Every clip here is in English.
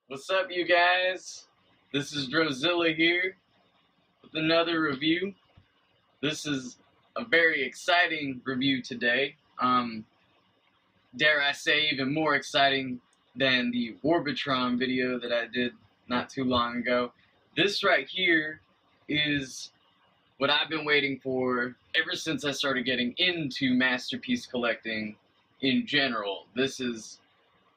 What's up, you guys? This is Drozilla here with another review. This is a very exciting review today. Dare I say, even more exciting than the Orbitron video that I did not too long ago. This right here is what I've been waiting for ever since I started getting into masterpiece collecting in general. This is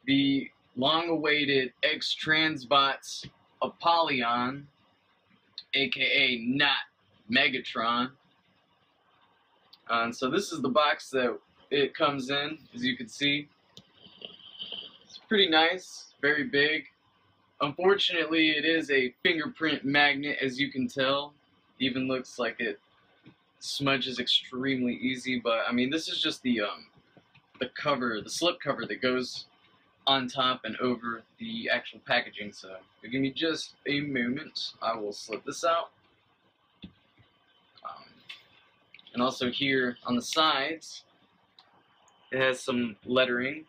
the long-awaited X-Transbots Apollyon, aka not Megatron. So this is the box that it comes in, as you can see. It's pretty nice, very big. Unfortunately, it is a fingerprint magnet, as you can tell. Even looks like it smudges extremely easy, but I mean, this is just the cover, the slip cover that goes on top and over the actual packaging. So give me just a moment, I will slip this out. And also here on the sides, it has some lettering,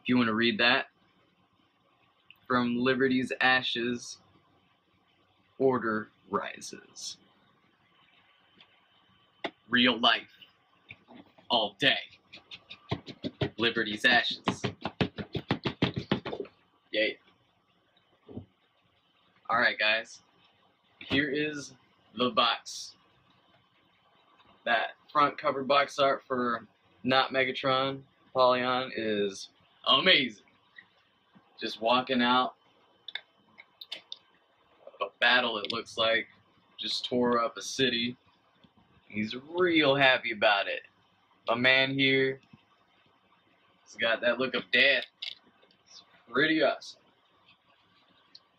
if you want to read that. From Liberty's ashes, order rises. Real life, all day. Liberty's ashes. Yay. Alright, guys. Here is the box. That front cover box art for not Megatron, Apollyon, is amazing. Just walking out a battle, it looks like. Just tore up a city. He's real happy about it. My man here, he's got that look of death. It's pretty awesome.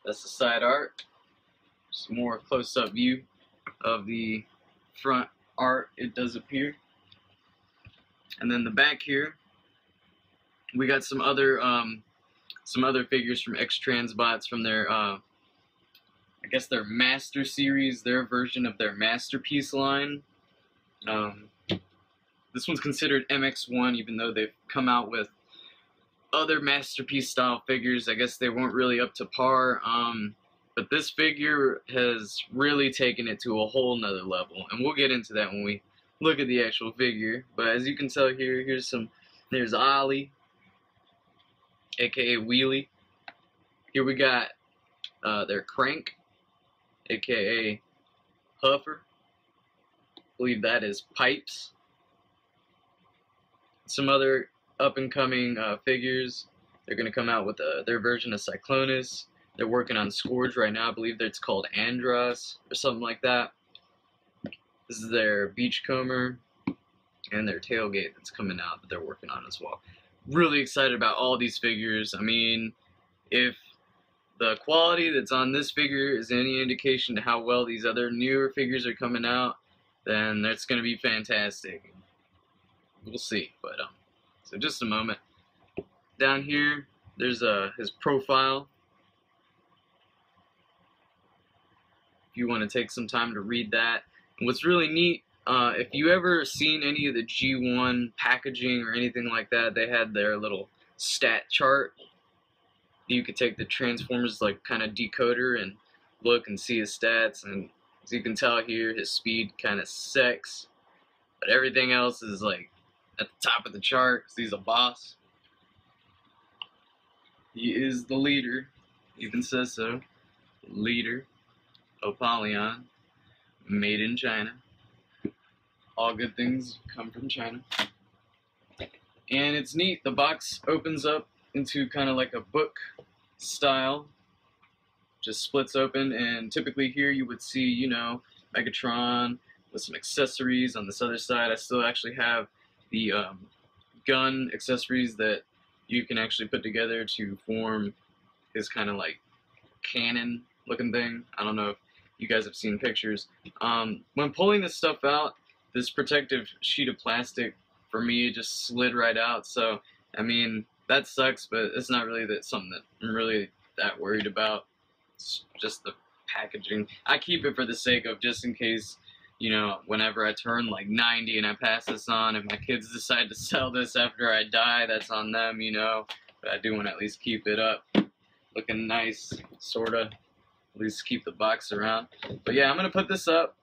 That's the side art. Just a more close-up view of the front art. It does appear. And then the back here, we got some other figures from X-Transbots from their I guess their Master Series, their version of their Masterpiece line. This one's considered MX1, even though they've come out with other Masterpiece style figures. I guess they weren't really up to par. But this figure has really taken it to a whole nother level, and we'll get into that when we look at the actual figure. But as you can tell here, there's Ollie, aka Wheelie. Here we got their Crank, aka Huffer. I believe that is Pipes. Some other up-and-coming figures. They're going to come out with their version of Cyclonus. They're working on Scourge right now. I believe that's called Andros or something like that. This is their Beachcomber and their Tailgate that's coming out that they're working on as well. Really excited about all these figures. I mean, if the quality that's on this figure is any indication to how well these other newer figures are coming out, then that's going to be fantastic. We'll see, but so just a moment. Down here, there's his profile. If you want to take some time to read that. And what's really neat, if you ever seen any of the G1 packaging or anything like that, they had their little stat chart. You could take the Transformers like kind of decoder and look and see his stats, and as you can tell here, his speed kind of sucks, but everything else is like at the top of the chart because he's a boss. He is the leader, even says so. Leader, Apollyon, made in China. All good things come from China. And it's neat, the box opens up into kind of like a book style. Just splits open, and typically here you would see, you know, Megatron with some accessories. On this other side, I still actually have the gun accessories that you can actually put together to form his kind of like cannon looking thing. I don't know if you guys have seen pictures. When pulling this stuff out, this protective sheet of plastic for me just slid right out. So I mean, that sucks, but it's not really something that I'm really that worried about. It's just the packaging. I keep it for the sake of just in case, you know, whenever I turn like 90 and I pass this on, if my kids decide to sell this after I die, that's on them, you know. but I do want to at least keep it up, looking nice, sorta. At least keep the box around. But yeah, I'm gonna put this up.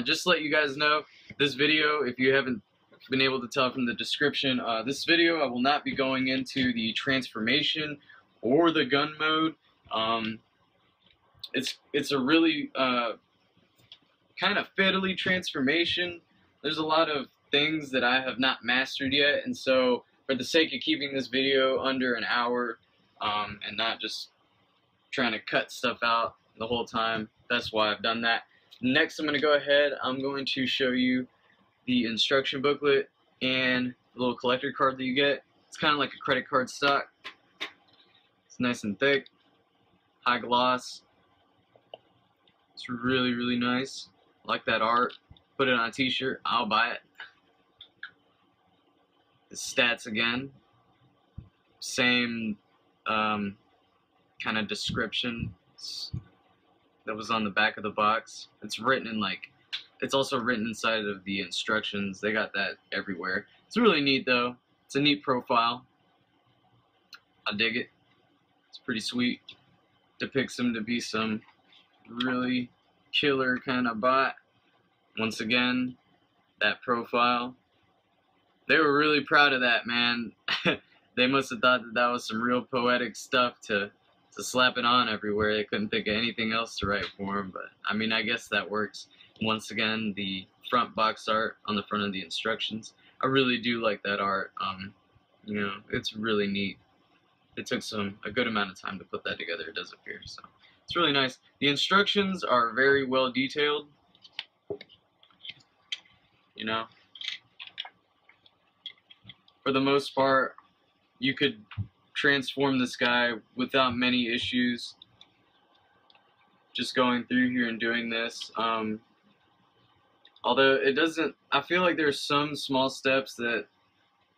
Just to let you guys know, this video, if you haven't been able to tell from the description, this video I will not be going into the transformation or the gun mode. It's a really kind of fiddly transformation. There's a lot of things that I have not mastered yet, and so for the sake of keeping this video under an hour and not just trying to cut stuff out the whole time, that's why I've done that. Next, I'm going to go ahead, I'm going to show you the instruction booklet and the little collector card that you get. It's kind of like a credit card stock. It's nice and thick, high gloss. It's really, really nice. I like that art. Put it on a t-shirt, I'll buy it. The stats again. Same kind of description that was on the back of the box. It's written in it's also written inside of the instructions. They got that everywhere. It's really neat though. It's a neat profile. I dig it. It's pretty sweet. Depicts him to be some really killer kind of bot. Once again, that profile. They were really proud of that, man. They must have thought that that was some real poetic stuff to slap it on everywhere. They couldn't think of anything else to write for him, but I mean, I guess that works. Once again, the front box art on the front of the instructions. I really do like that art. You know, it's really neat. It took a good amount of time to put that together, it does appear, so it's really nice. The instructions are very well detailed. You know, for the most part, you could transform this guy without many issues. Just going through here and doing this. Although it doesn't, I feel like there's some small steps that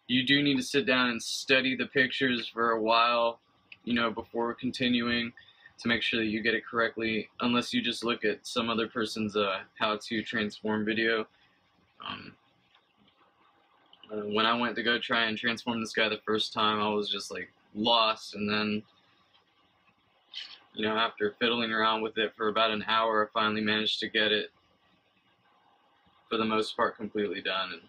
you do need to sit down and study the pictures for a while, you know, before continuing to make sure that you get it correctly, unless you just look at some other person's how to transform video. When I went to go try and transform this guy the first time, I was just like lost, and then, you know, after fiddling around with it for about an hour, I finally managed to get it for the most part completely done. And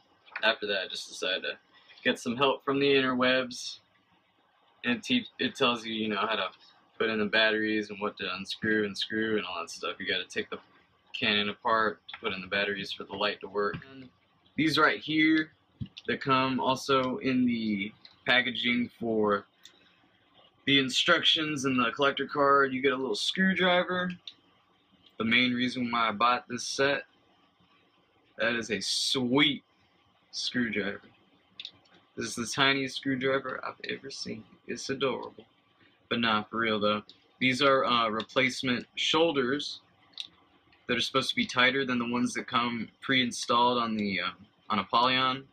after that, I just decided to get some help from the interwebs, and it tells you, you know, how to put in the batteries and what to unscrew and screw and all that stuff. You got to take the cannon apart to put in the batteries for the light to work. And these right here, that come also in the packaging for the instructions and the collector card. You get a little screwdriver. The main reason why I bought this set. That is a sweet screwdriver. This is the tiniest screwdriver I've ever seen. It's adorable. But nah, for real though. These are replacement shoulders that are supposed to be tighter than the ones that come pre-installed on the on Apollyon.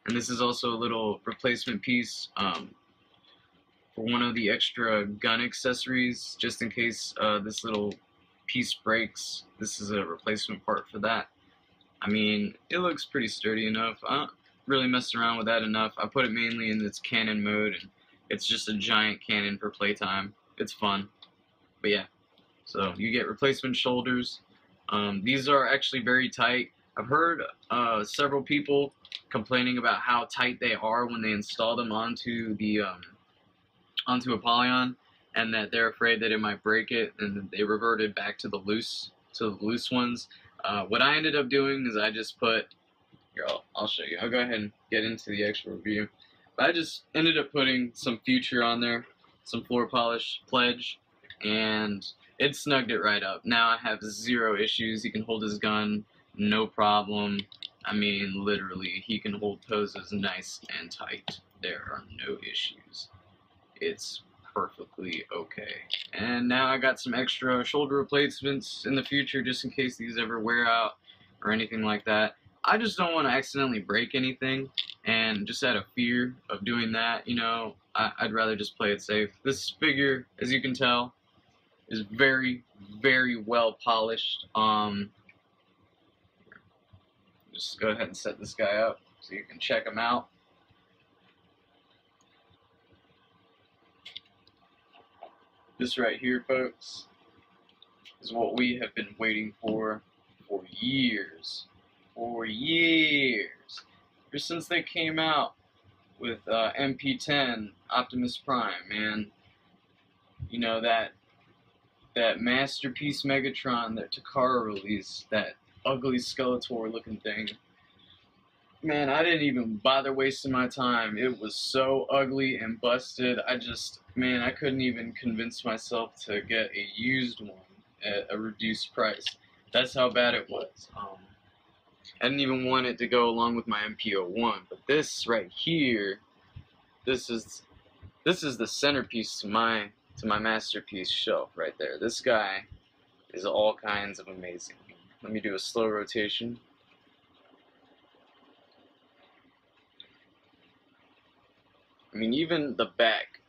And this is also a little replacement piece for one of the extra gun accessories, just in case this little piece breaks. This is a replacement part for that. I mean, it looks pretty sturdy enough. I don't really mess around with that enough. I put it mainly in its cannon mode, and it's just a giant cannon for playtime. It's fun. But yeah, so you get replacement shoulders. These are actually very tight. I've heard several people complaining about how tight they are when they install them onto the onto Apollyon, and that they're afraid that it might break it, and they reverted back to the loose ones. What I ended up doing is I just put here. I'll show you. I'll go ahead and get into the actual review. But I just ended up putting some Future on there, some floor polish Pledge, and it snugged it right up. Now I have zero issues. He can hold his gun, no problem. I mean, literally, he can hold poses nice and tight. There are no issues. It's perfectly okay. And now I got some extra shoulder replacements in the future, just in case these ever wear out or anything like that. I just don't want to accidentally break anything, and just out of fear of doing that, you know, I'd rather just play it safe. This figure, as you can tell, is very, very well polished. Just go ahead and set this guy up so you can check him out. This right here, folks, is what we have been waiting for years. For years. Ever since they came out with MP10 Optimus Prime, man. You know, that masterpiece Megatron that Takara released, that ugly Skeletor looking thing. Man, I didn't even bother wasting my time. It was so ugly and busted. Man, I couldn't even convince myself to get a used one at a reduced price. That's how bad it was. I didn't even want it to go along with my MP01, but this right here, this is the centerpiece to my masterpiece shelf right there. This guy is all kinds of amazing. Let me do a slow rotation. I mean, even the back,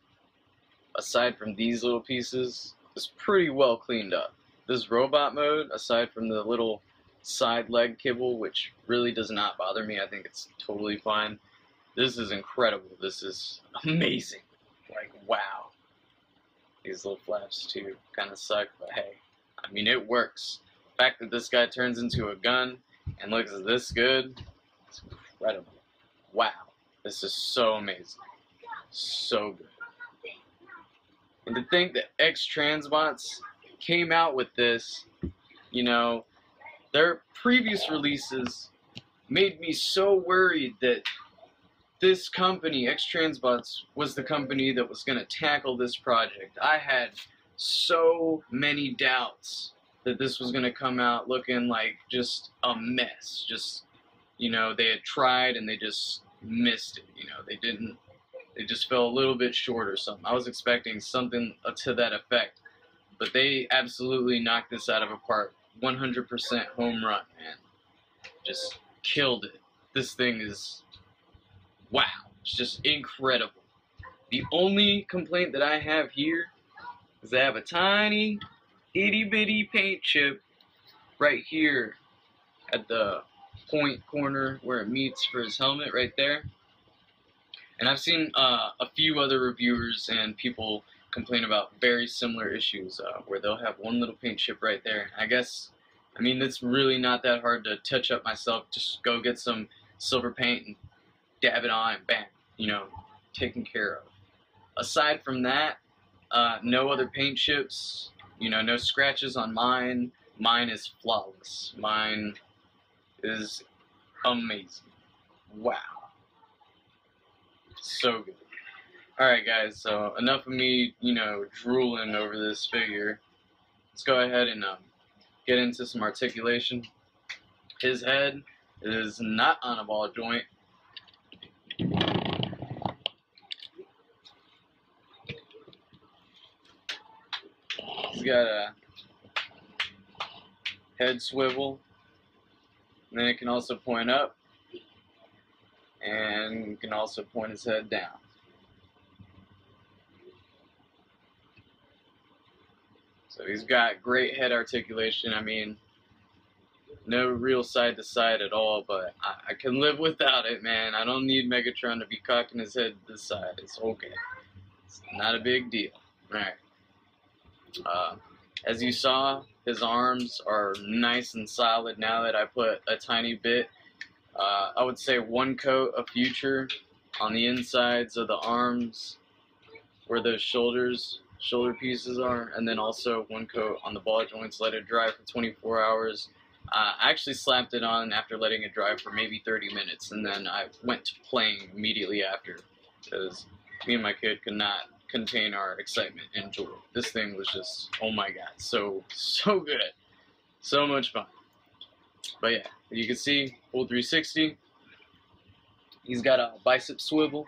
aside from these little pieces, is pretty well cleaned up. This robot mode, aside from the little side leg kibble, which really does not bother me, I think it's totally fine. This is incredible. This is amazing. Like, wow. These little flaps too kind of suck, but hey, I mean, it works. The fact that this guy turns into a gun and looks this good, it's incredible. Wow. This is so amazing. So good. And to think that X-Transbots came out with this, you know, their previous releases made me so worried that this company, X-Transbots, was the company that was going to tackle this project. I had so many doubts that this was going to come out looking like just a mess. Just, you know, they had tried and they just missed it. You know, they just fell a little bit short or something. I was expecting something to that effect, but they absolutely knocked this out of the park. 100% home run, man. Just killed it. This thing is, wow, it's just incredible. The only complaint that I have here is I have a tiny, itty-bitty paint chip right here at the point corner where it meets for his helmet right there. And I've seen a few other reviewers and people complain about very similar issues where they'll have one little paint chip right there. I mean, it's really not that hard to touch up myself. Just go get some silver paint and dab it on and bam, you know, taken care of. Aside from that, no other paint chips, you know, no scratches on mine. Mine is flawless. Mine is amazing. Wow. So good. Alright guys, so enough of me, you know, drooling over this figure. Let's go ahead and get into some articulation. His head is not on a ball joint. He's got a head swivel, and then it can also point up, and can also point his head down. So he's got great head articulation. I mean, no real side to side at all, but I can live without it, man. I don't need Megatron to be cocking his head to this side. It's okay. It's not a big deal. Alright. As you saw, his arms are nice and solid now that I put a tiny bit, I would say 1 coat of Future on the insides of the arms where those shoulder pieces are, and then also 1 coat on the ball joints, let it dry for 24 hours. I actually slapped it on after letting it dry for maybe 30 minutes, and then I went to playing immediately after, because me and my kid could not contain our excitement and joy. This thing was just, oh my god, so good. So much fun. But yeah, you can see, full 360. He's got a bicep swivel.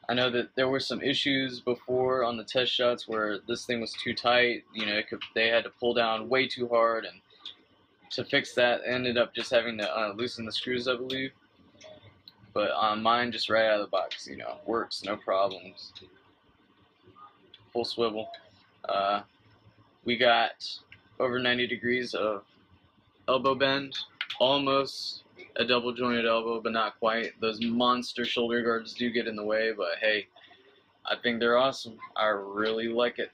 I know that there were some issues before on the test shots where this thing was too tight. You know, they had to pull down way too hard, and to fix that, ended up just having to loosen the screws, I believe. But on mine, just right out of the box, you know, works, no problems. Full swivel. We got over 90 degrees of elbow bend, almost a double jointed elbow, but not quite. Those monster shoulder guards do get in the way, but hey, I think they're awesome. I really like it.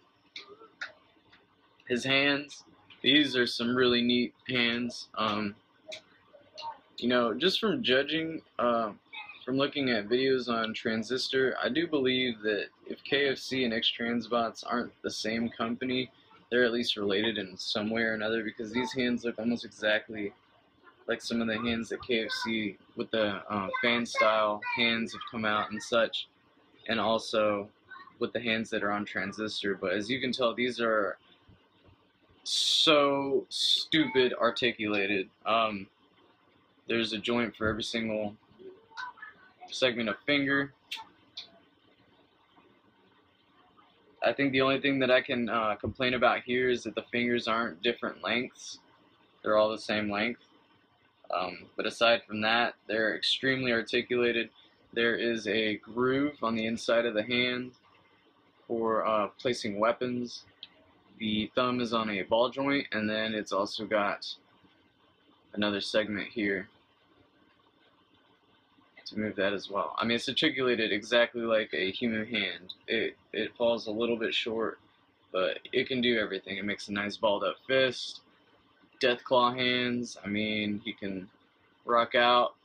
His hands, these are some really neat hands. You know, just from judging, from looking at videos on Transistor, I do believe that if KFC and X-Transbots aren't the same company, they're at least related in some way or another, because these hands look almost exactly like some of the hands that KFC with the fan style hands have come out and such, and also with the hands that are on Transistor. But as you can tell, these are so stupid articulated. There's a joint for every single segment of finger. I think the only thing that I can complain about here is that the fingers aren't different lengths. They're all the same length. But aside from that, they're extremely articulated. There is a groove on the inside of the hand for placing weapons. The thumb is on a ball joint, and then it's also got another segment here to move that as well. I mean, it's articulated exactly like a human hand. It falls a little bit short, but it can do everything. It makes a nice balled up fist. Deathclaw hands. I mean, he can rock out.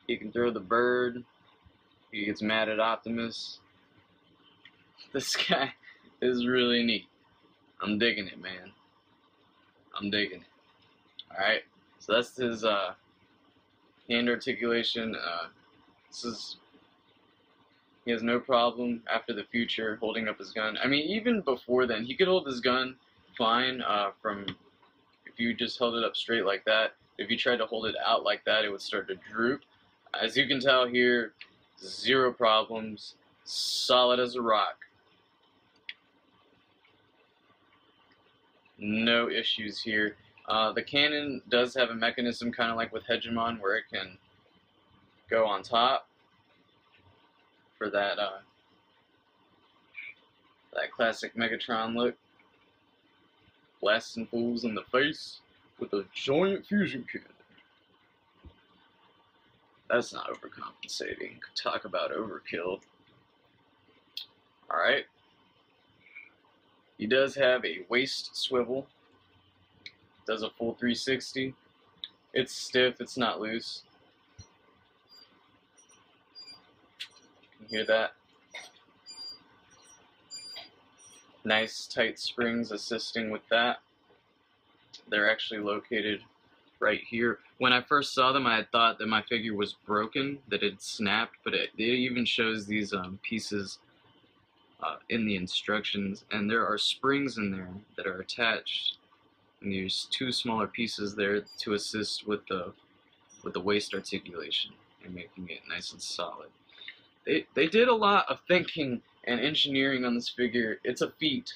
He can throw the bird. He gets mad at Optimus. This guy is really neat. I'm digging it, man. I'm digging it. Alright, so that's his hand articulation. He has no problem after the future holding up his gun. I mean, even before then, he could hold his gun fine from if you just held it up straight like that. If you tried to hold it out like that, it would start to droop. As you can tell here, zero problems, solid as a rock. No issues here. The cannon does have a mechanism kind of like with Hegemon where it can go on top for that that classic Megatron look. Blasting fools in the face with a giant fusion cannon. That's not overcompensating. Talk about overkill. Alright. He does have a waist swivel. Does a full 360. It's stiff, it's not loose. You can hear that. Nice tight springs assisting with that. They're actually located right here. When I first saw them, I had thought that my figure was broken, that it snapped, but it even shows these pieces in the instructions, and there are springs in there that are attached, and there's two smaller pieces there to assist with the waist articulation and making it nice and solid. They did a lot of thinking and engineering on this figure. It's a feat.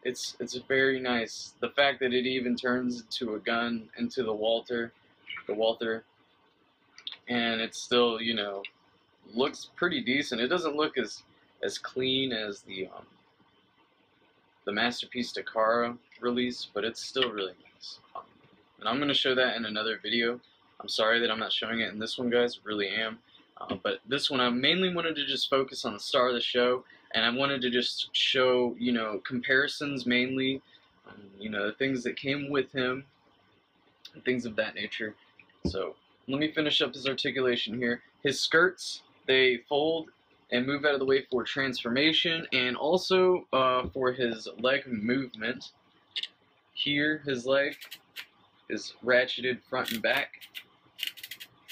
It's very nice. The fact that it even turns into a gun, into the Walther, and it still, you know, looks pretty decent. It doesn't look as clean as the Masterpiece Takara release, but it's still really nice. And I'm going to show that in another video. I'm sorry that I'm not showing it in this one, guys. Really am. But this one, I mainly wanted to just focus on the star of the show, and I wanted to just show, you know, comparisons mainly, you know, the things that came with him, and things of that nature. So let me finish up his articulation here. His skirts, they fold and move out of the way for transformation, and also for his leg movement. Here, his leg is ratcheted front and back.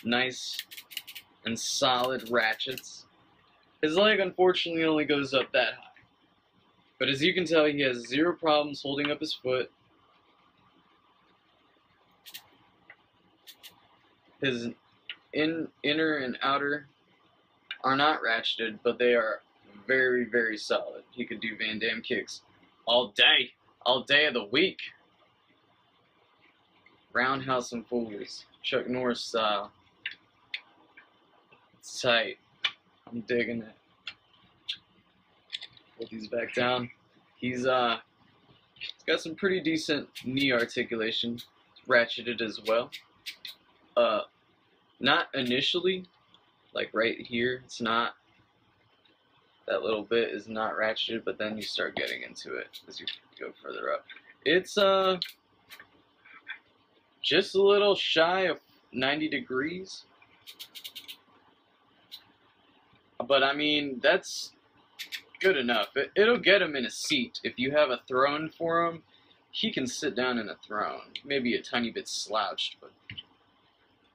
Nice and solid ratchets. His leg, unfortunately, only goes up that high. But as you can tell, he has zero problems holding up his foot. His inner and outer are not ratcheted, but they are very, very solid. He could do Van Damme kicks all day of the week. Roundhouse and fools, Chuck Norris style. It's tight. I'm digging it. Put these back down. He's got some pretty decent knee articulation. It's ratcheted as well. Not initially, like right here. It's not That little bit is not ratcheted, but then you start getting into it as you go further up. It's just a little shy of 90 degrees. But I mean, that's good enough. It'll get him in a seat. If you have a throne for him, he can sit down in a throne. Maybe a tiny bit slouched, but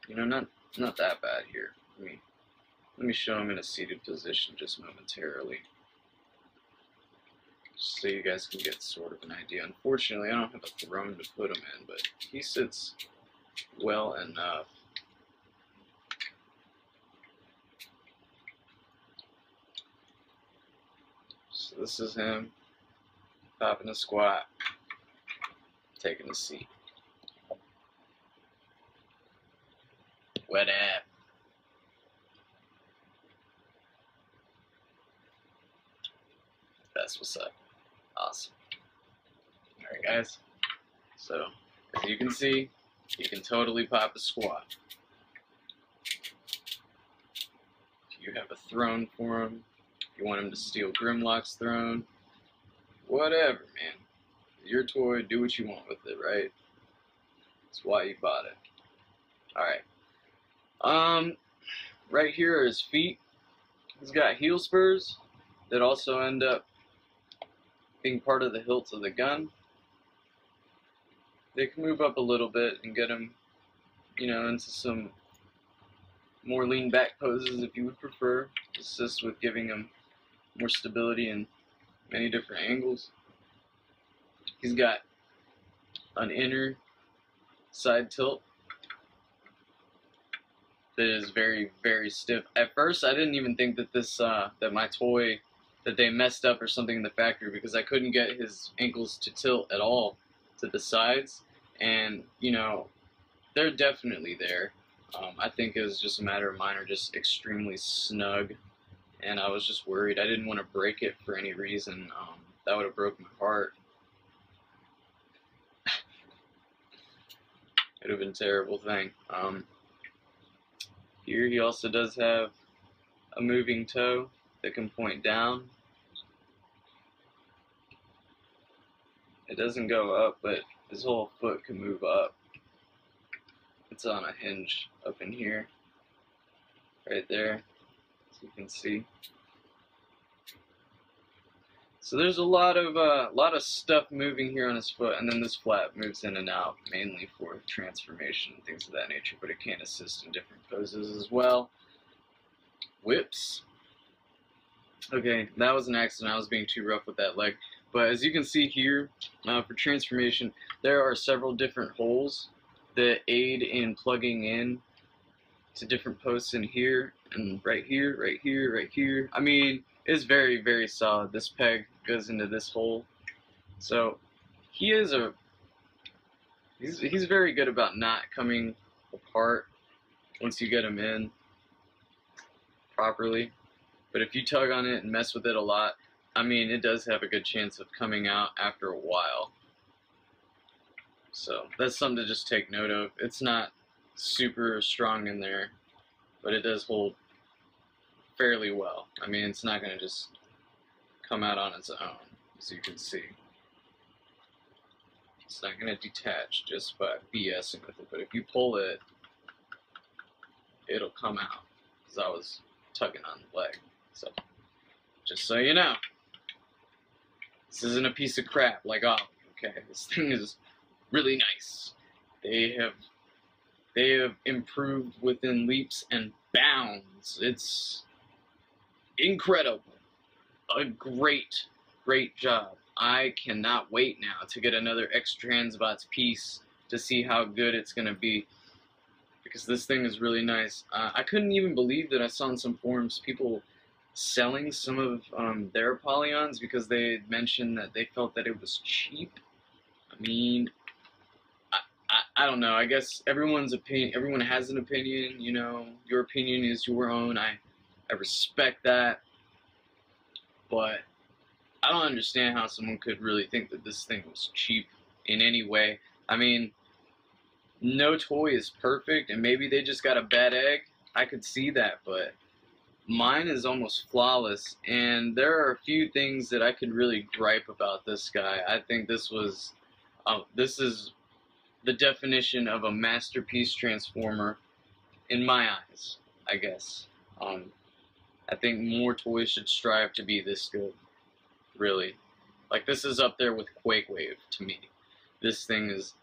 you know, not that bad here. Let me show him in a seated position just momentarily, just so you guys can get sort of an idea. Unfortunately, I don't have a throne to put him in, but he sits well enough. So this is him popping a squat, taking a seat. What up? That's what's up. Awesome. Alright guys, so as you can see, you can totally pop a squat. If you have a throne for him, if you want him to steal Grimlock's throne, whatever, man. Your toy, do what you want with it, right? That's why you bought it. Alright. Right here are his feet. He's got heel spurs that also end up being part of the hilt of the gun. They can move up a little bit and get him, you know, into some more lean back poses if you would prefer. Assist with giving him more stability in many different angles. He's got an inner side tilt that is very, very stiff. At first, I didn't even think that this, that my toy, that they messed up or something in the factory, because I couldn't get his ankles to tilt at all to the sides. And, you know, they're definitely there. I think it was just a matter of mine are just extremely snug. And I was just worried. I didn't want to break it for any reason. That would have broken my heart. It would have been a terrible thing. Here he also does have a moving toe that can point down. It doesn't go up, but his whole foot can move up. It's on a hinge up in here, right there, as you can see. So there's a lot of stuff moving here on his foot, and then this flap moves in and out, mainly for transformation and things of that nature, but it can assist in different poses as well. Whips. Okay, that was an accident. I was being too rough with that leg. But as you can see here, for transformation, there are several different holes that aid in plugging in to different posts in here, and right here, right here, right here. I mean, it's very, very solid. This peg goes into this hole. So he is he's very good about not coming apart once you get him in properly. But if you tug on it and mess with it a lot, I mean, it does have a good chance of coming out after a while. So that's something to just take note of. It's not super strong in there, but it does hold fairly well. I mean, it's not going to just come out on its own, as you can see. It's not going to detach just by BSing with it, but if you pull it, it'll come out, because I was tugging on the leg. So, just so you know, this isn't a piece of crap like Ollie, okay? This thing is really nice. They have improved within leaps and bounds. It's incredible. A great, great job. I cannot wait now to get another X-Transbots piece to see how good it's going to be, because this thing is really nice. I couldn't even believe that I saw in some forums people selling some of their Apollons because they had mentioned that they felt that it was cheap. I mean, I don't know. I guess everyone has an opinion, you know. Your opinion is your own. I respect that. But I don't understand how someone could really think that this thing was cheap in any way. I mean, no toy is perfect, and maybe they just got a bad egg. I could see that, but mine is almost flawless, and there are a few things that I could really gripe about this guy. I think this is the definition of a masterpiece transformer in my eyes, I guess. I think more toys should strive to be this good, really. Like, this is up there with Quake Wave to me. This thing is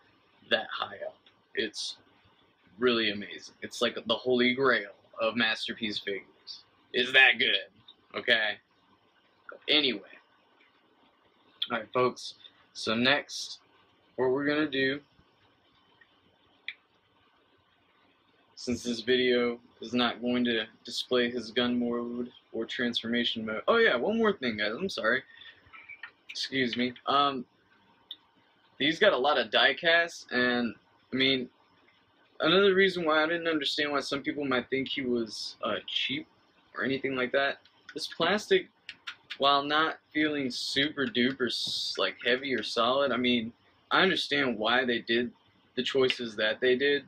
that high up. It's really amazing. It's like the holy grail of masterpiece figures. It's that good, okay? Anyway. Alright, folks. So next, what we're going to do, since this video is not going to display his gun mode or transformation mode. Oh yeah, one more thing, guys. I'm sorry. Excuse me. He's got a lot of die casts, and I mean, another reason why I didn't understand why some people might think he was cheap or anything like that. This plastic, while not feeling super duper like heavy or solid, I mean, I understand why they did the choices that they did.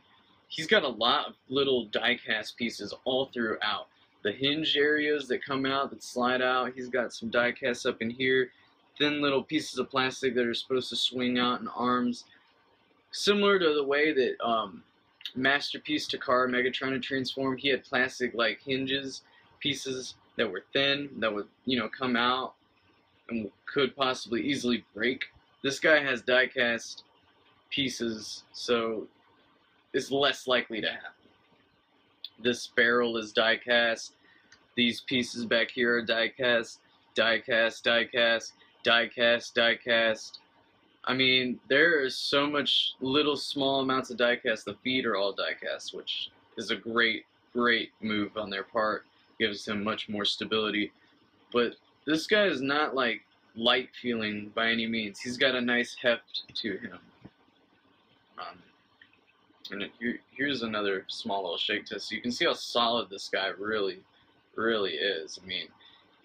He's got a lot of little die cast pieces all throughout. The hinge areas that come out, that slide out, he's got some die casts up in here. Thin little pieces of plastic that are supposed to swing out in arms. Similar to the way that Masterpiece Takara Megatron had transformed, he had plastic like hinges, pieces that were thin, that would, you know, come out and could possibly easily break. This guy has die cast pieces, so it's less likely to happen. This barrel is die cast. These pieces back here are die cast, die cast, die cast, die cast, die cast. I mean, there is so much little small amounts of die cast. The feet are all die cast, which is a great move on their part. Gives him much more stability. But this guy is not like light feeling by any means. He's got a nice heft to him. Here's another small little shake test. So you can see how solid this guy really is. I mean,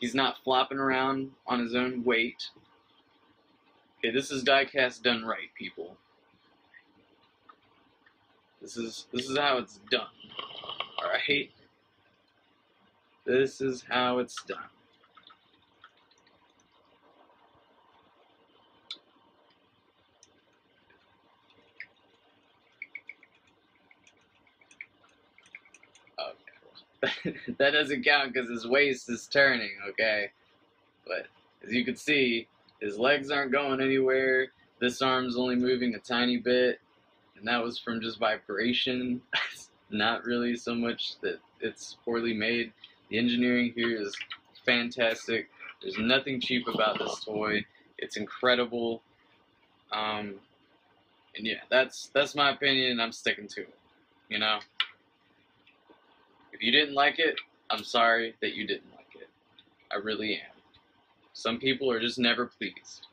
he's not flopping around on his own weight. Okay, this is die cast done right, people. This is how it's done. Alright? This is how it's done. Okay. That doesn't count because his waist is turning, okay? But as you can see, his legs aren't going anywhere. This arm's only moving a tiny bit, and that was from just vibration. Not really so much that it's poorly made. The engineering here is fantastic. There's nothing cheap about this toy. It's incredible. And yeah, that's my opinion, and I'm sticking to it. You know? If you didn't like it, I'm sorry that you didn't like it. I really am. Some people are just never pleased.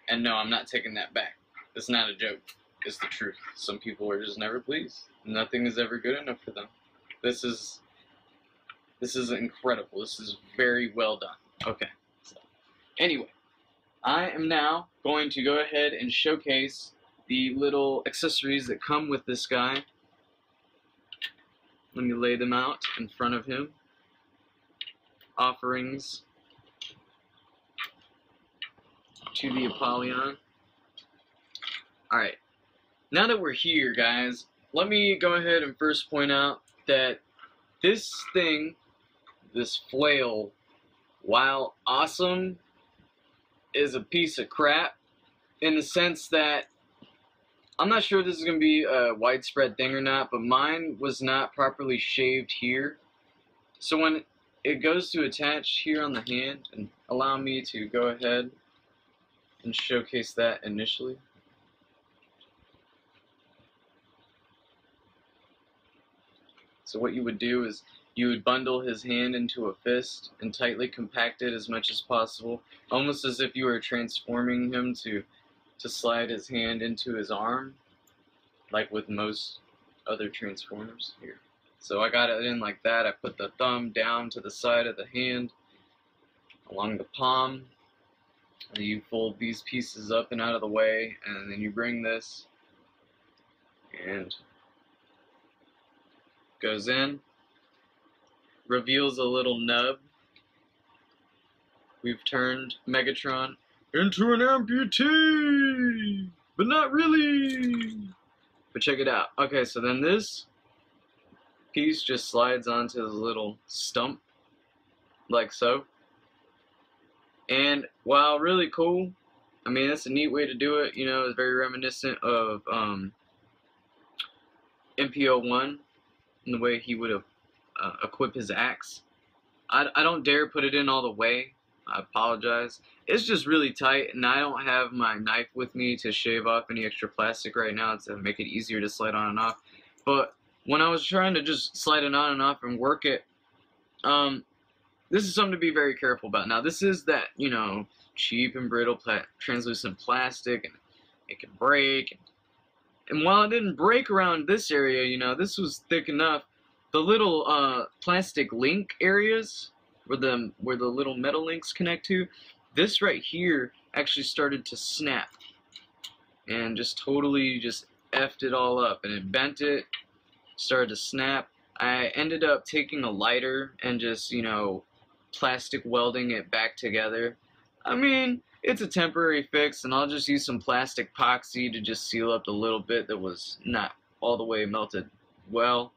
And no, I'm not taking that back. It's not a joke. It's the truth. Some people are just never pleased. Nothing is ever good enough for them. This is incredible. This is very well done. Okay. So, anyway, I am now going to go ahead and showcase the little accessories that come with this guy. Let me lay them out in front of him. Offerings to the Apollyon. Alright, now that we're here, guys, let me go ahead and first point out that this thing, this flail, while awesome, is a piece of crap in the sense that I'm not sure if this is going to be a widespread thing or not, but mine was not properly shaved here. So when it goes to attach here on the hand, and allow me to go ahead and showcase that initially. So what you would do is you would bundle his hand into a fist and tightly compact it as much as possible, almost as if you were transforming him to slide his hand into his arm, like with most other transformers here. So I got it in like that. I put the thumb down to the side of the hand, along the palm, and you fold these pieces up and out of the way, and then you bring this and Goes in, reveals a little nub. We've turned Megatron into an amputee, but not really. But check it out. Okay, so then this piece just slides onto the little stump, like so. And while really cool, I mean, that's a neat way to do it. You know, it's very reminiscent of MPO1 in the way he would have equip his axe. I don't dare put it in all the way. I apologize. It's just really tight, and I don't have my knife with me to shave off any extra plastic right now to make it easier to slide on and off. But when I was trying to just slide it on and off and work it, this is something to be very careful about. Now, this is that, you know, cheap and brittle translucent plastic, and it can break. And while it didn't break around this area, you know, this was thick enough. The little plastic link areas where the little metal links connect to, this right here actually started to snap and just totally just effed it all up, and it bent it, started to snap. I ended up taking a lighter and just, you know, plastic welding it back together. I mean, it's a temporary fix, and I'll just use some plastic epoxy to just seal up the little bit that was not all the way melted well.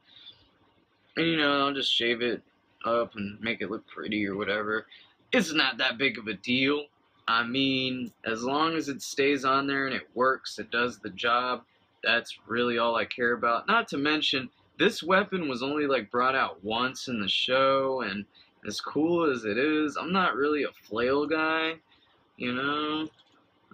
And, you know, I'll just shave it up and make it look pretty or whatever. It's not that big of a deal. I mean, as long as it stays on there and it works, it does the job, that's really all I care about. Not to mention, this weapon was only like brought out once in the show, and as cool as it is, I'm not really a flail guy, you know?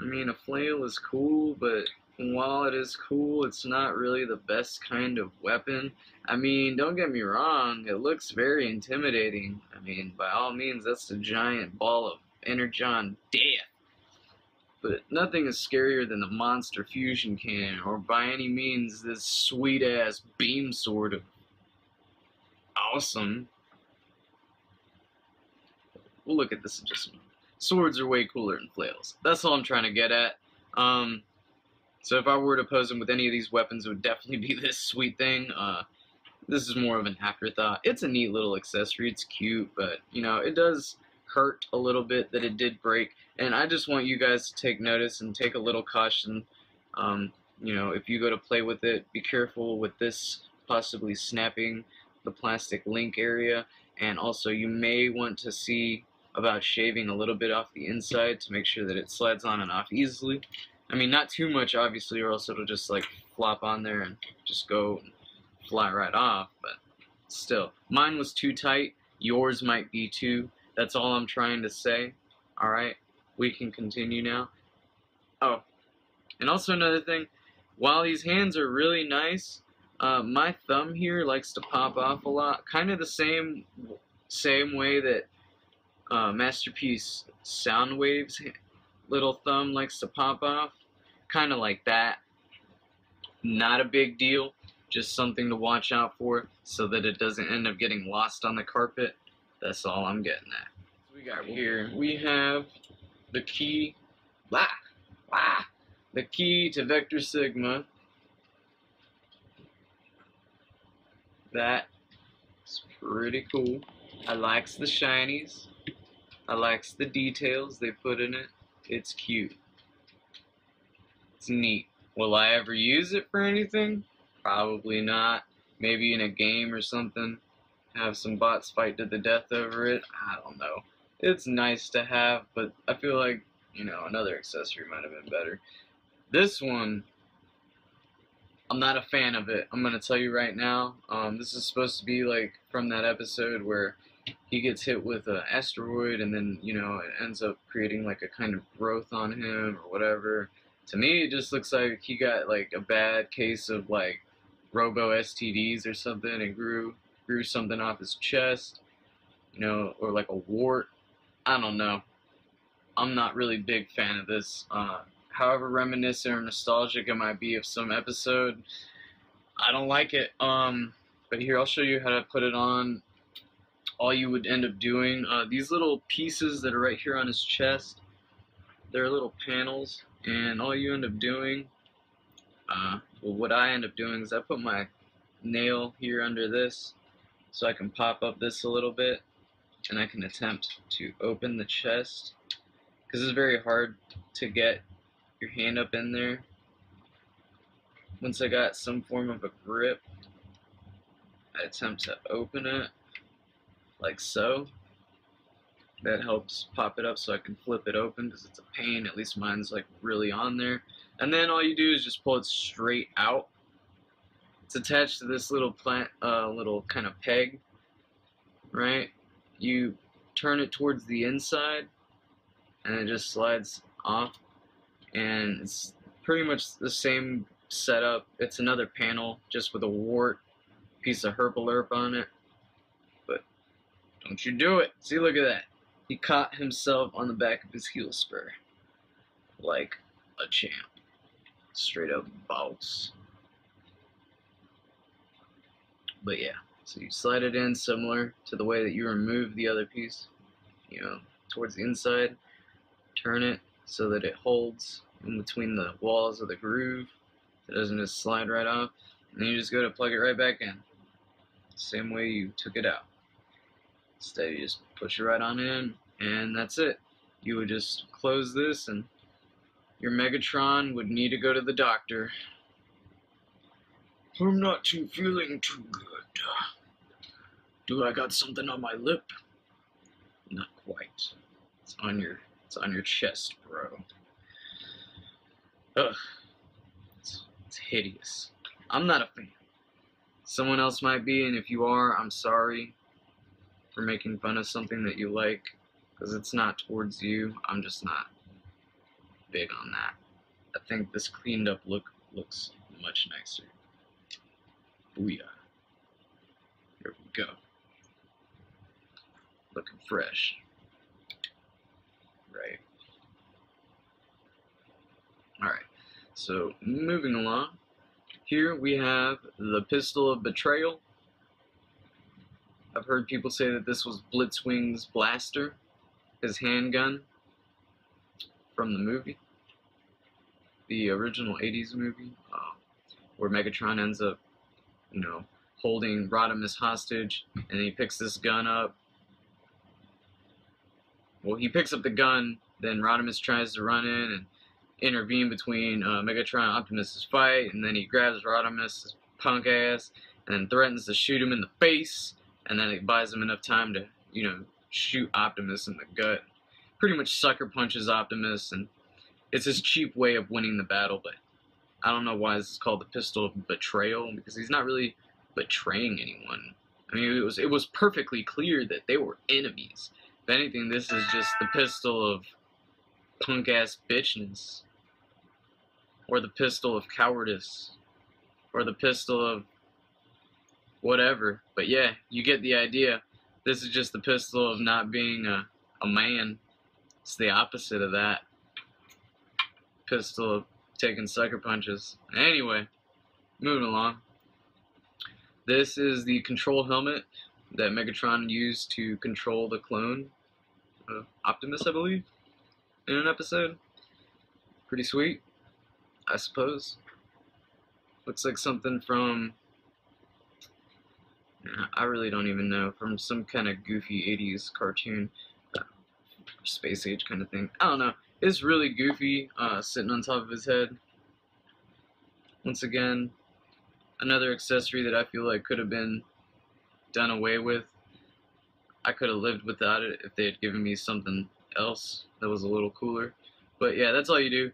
I mean, a flail is cool, but while it is cool, it's not really the best kind of weapon. I mean, don't get me wrong, it looks very intimidating. I mean, by all means, that's a giant ball of energon death. But nothing is scarier than the monster fusion cannon, or by any means, this sweet-ass beam sword of awesome. We'll look at this in just a moment. Swords are way cooler than flails. That's all I'm trying to get at. So if I were to pose them with any of these weapons, it would definitely be this sweet thing. This is more of an afterthought. It's a neat little accessory. It's cute, but, you know, it does hurt a little bit that it did break. And I just want you guys to take notice and take a little caution. You know, if you go to play with it, be careful with this possibly snapping the plastic link area. And also, you may want to see about shaving a little bit off the inside to make sure that it slides on and off easily. I mean, not too much, obviously, or else it'll just, like, flop on there and just go and fly right off, but still. Mine was too tight. Yours might be too. That's all I'm trying to say. Alright, we can continue now. Oh, and also another thing, while these hands are really nice, my thumb here likes to pop off a lot. Kind of the same way that Masterpiece Soundwave's little thumb likes to pop off. Kind of like that. Not a big deal. Just something to watch out for so that it doesn't end up getting lost on the carpet. That's all I'm getting at. We got here, we have the key. The key to Vector Sigma. That's pretty cool. I likes the shinies. I likes the details they put in it. It's cute. It's neat. Will I ever use it for anything? Probably not. Maybe in a game or something. Have some bots fight to the death over it. I don't know. It's nice to have, but I feel like, you know, another accessory might have been better. This one, I'm not a fan of it. I'm going to tell you right now. This is supposed to be like from that episode where he gets hit with an asteroid and then, you know, it ends up creating like a kind of growth on him or whatever. To me, it just looks like he got like a bad case of like robo STDs or something and grew something off his chest, you know, or like a wart. I don't know. I'm not really a big fan of this. However reminiscent or nostalgic it might be of some episode, I don't like it. But here, I'll show you how to put it on. All you would end up doing, these little pieces that are right here on his chest, they're little panels, and all you end up doing, well, what I end up doing is I put my nail here under this, so I can pop up this a little bit, and I can attempt to open the chest, because it's very hard to get your hand up in there. Once I got some form of a grip, I attempt to open it, like so. That helps pop it up so I can flip it open, because it's a pain. At least mine's like really on there. And then all you do is just pull it straight out. It's attached to this little little kind of peg, right? You turn it towards the inside, and it just slides off. And it's pretty much the same setup. It's another panel, just with a wart piece of herbalurp on it. But don't you do it. See, look at that. He caught himself on the back of his heel spur. Like a champ. Straight up boss. But yeah, so you slide it in similar to the way that you remove the other piece. You know, towards the inside. Turn it so that it holds in between the walls of the groove. It doesn't just slide right off. And then you just go to plug it right back in. Same way you took it out. Instead, you just push it right on in, and that's it. You would just close this, and your Megatron would need to go to the doctor. I'm not feeling too good. Do I got something on my lip? Not quite. It's on your chest, bro. Ugh. It's hideous. I'm not a fan. Someone else might be, and if you are, I'm sorry for making fun of something that you like, because it's not towards you. I'm just not big on that. I think this cleaned up look looks much nicer. Booyah. Here we go. Looking fresh. Right. Alright, so moving along. Here we have the Pistol of Betrayal. I've heard people say that this was Blitzwing's blaster, his handgun from the movie, the original 80s movie, where Megatron ends up, you know, holding Rodimus hostage, and he picks this gun up. Well, he picks up the gun, then Rodimus tries to run in and intervene between Megatron and Optimus's fight, and then he grabs Rodimus' punk ass and threatens to shoot him in the face, and then it buys him enough time to, you know, shoot Optimus in the gut. Pretty much sucker punches Optimus, and it's his cheap way of winning the battle, but I don't know why this is called the Pistol of Betrayal, because he's not really betraying anyone. I mean, it was perfectly clear that they were enemies. If anything, this is just the pistol of punk-ass bitchness. Or the pistol of cowardice. Or the pistol of whatever. But yeah, you get the idea. This is just the pistol of not being a man. It's the opposite of that. Pistol of taking sucker punches. Anyway, moving along. This is the control helmet that Megatron used to control the clone of Optimus, I believe, in an episode. Pretty sweet, I suppose. Looks like something from, I really don't even know, from some kind of goofy 80s cartoon, space age kind of thing. I don't know. It's really goofy, sitting on top of his head. Once again, another accessory that I feel like could have been done away with. I could have lived without it if they had given me something else that was a little cooler. But yeah, that's all you do.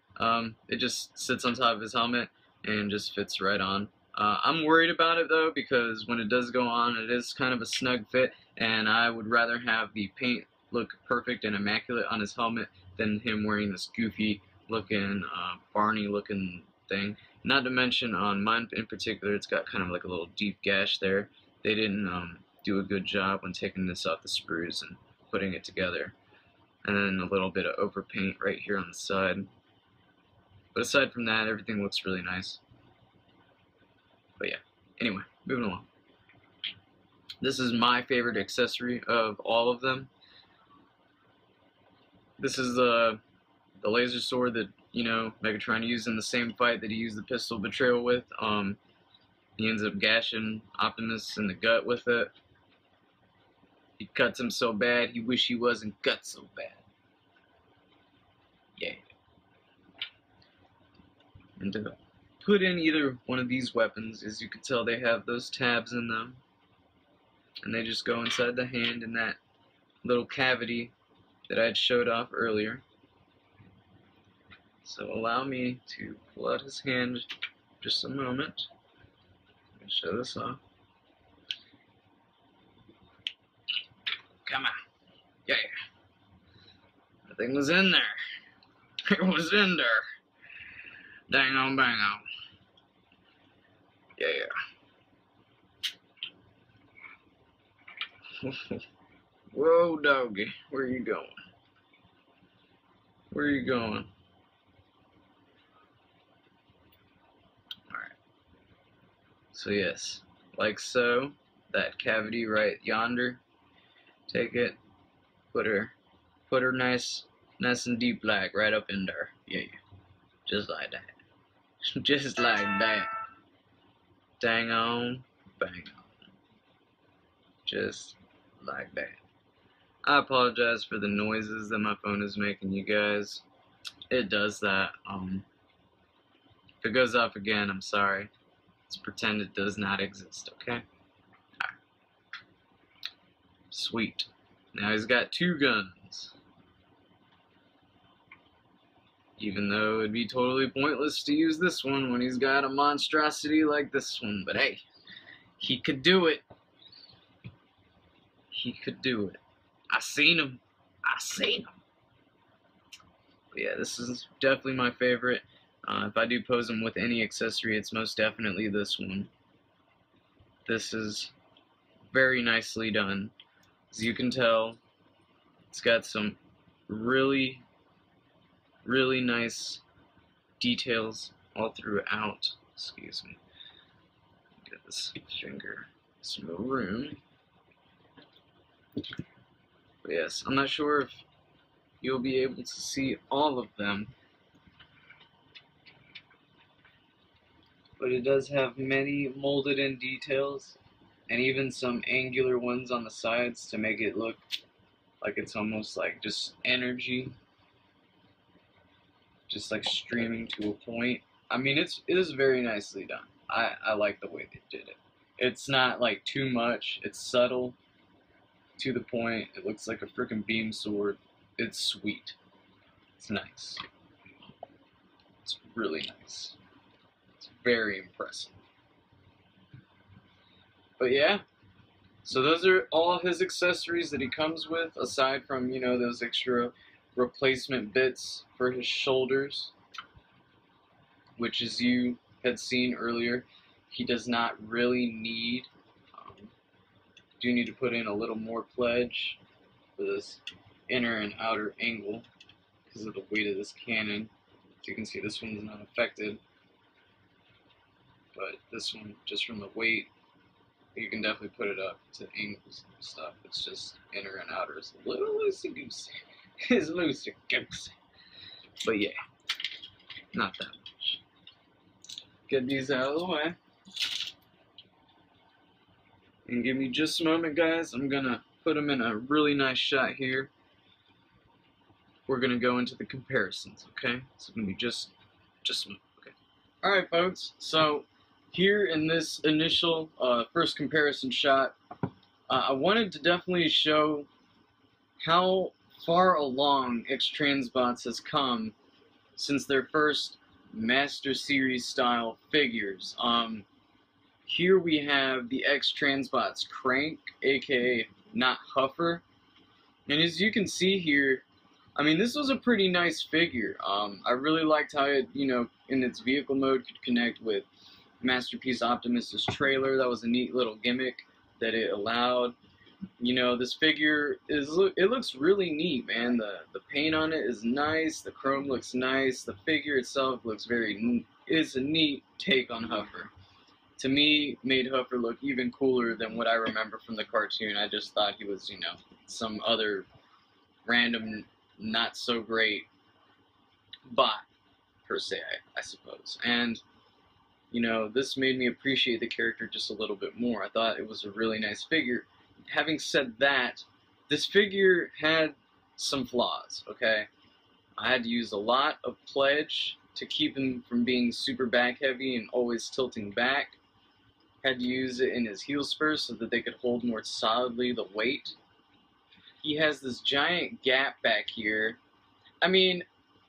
It just sits on top of his helmet and just fits right on. I'm worried about it though, because when it does go on, it is kind of a snug fit, and I would rather have the paint look perfect and immaculate on his helmet than him wearing this goofy looking, Barney looking thing. Not to mention on mine in particular, it's got kind of like a little deep gash there. They didn't do a good job when taking this off the sprues and putting it together. And then a little bit of overpaint right here on the side. But aside from that, everything looks really nice. But yeah, anyway, moving along. This is my favorite accessory of all of them. This is the laser sword that, you know, Megatron used in the same fight that he used the Pistol of Betrayal with. He ends up gashing Optimus in the gut with it. He cuts him so bad, he wish he wasn't cut so bad. Yeah. And to put in either one of these weapons, as you can tell, they have those tabs in them. And they just go inside the hand in that little cavity that I had showed off earlier. So allow me to pull out his hand just a moment. Let me show this off. Come on. Yeah. The thing was in there. It was in there. Dang on, bang on. Yeah. Whoa, doggy. Where you going? Where you going? Alright. So yes, like so, that cavity right yonder. Take it, put her nice and deep like right up in there. Yeah. Just like that. Just like that. Dang on, bang on. Just like that. I apologize for the noises that my phone is making, you guys. It does that. If it goes off again, I'm sorry. Let's pretend it does not exist, okay? Alright. Sweet. Now he's got two guns. Even though it'd be totally pointless to use this one when he's got a monstrosity like this one. But hey, he could do it. He could do it. I seen him. I seen him. But yeah, this is definitely my favorite. If I do pose him with any accessory, it's most definitely this one. This is very nicely done. As you can tell, it's got some really nice details all throughout. Excuse me. Get this finger some room. But yes, I'm not sure if you'll be able to see all of them, but it does have many molded in details and even some angular ones on the sides to make it look like it's almost like just energy, just like streaming to a point. I mean, it is very nicely done. I like the way they did it. It's not like too much. It's subtle, to the point. It looks like a freaking beam sword. It's sweet. It's nice. It's really nice. It's very impressive. But yeah, so those are all his accessories that he comes with, aside from, you know, those extra replacement bits for his shoulders, which, as you had seen earlier, he does not really need. Do need to put in a little more pledge for this inner and outer angle because of the weight of this cannon. As you can see, this one's not affected, but this one, just from the weight, you can definitely put it up to angles and stuff. It's just inner and outer is a little loosey-goosey. It's loosey-goosey. But yeah, not that much. Get these out of the way. And give me just a moment, guys. I'm gonna put them in a really nice shot here. We're gonna go into the comparisons, okay? So it's gonna be just a moment, okay? All right, folks. So here in this initial first comparison shot, I wanted to definitely show how far along X-Transbots has come since their first Master Series style figures. Here we have the X-Transbots Crank, aka not Huffer. And as you can see here, I mean, this was a pretty nice figure. I really liked how it, you know, in its vehicle mode could connect with Masterpiece Optimus's trailer. That was a neat little gimmick that it allowed. You know, this figure it looks really neat, man. The paint on it is nice. The chrome looks nice. The figure itself looks is a neat take on Huffer. To me, made Huffer look even cooler than what I remember from the cartoon. I just thought he was, you know, some other random, not so great bot, per se, I suppose. And you know, this made me appreciate the character just a little bit more. I thought it was a really nice figure. Having said that, this figure had some flaws, okay? I had to use a lot of pledge to keep him from being super back heavy and always tilting back. Had to use it in his heel spurs so that they could hold more solidly the weight. He has this giant gap back here. I mean,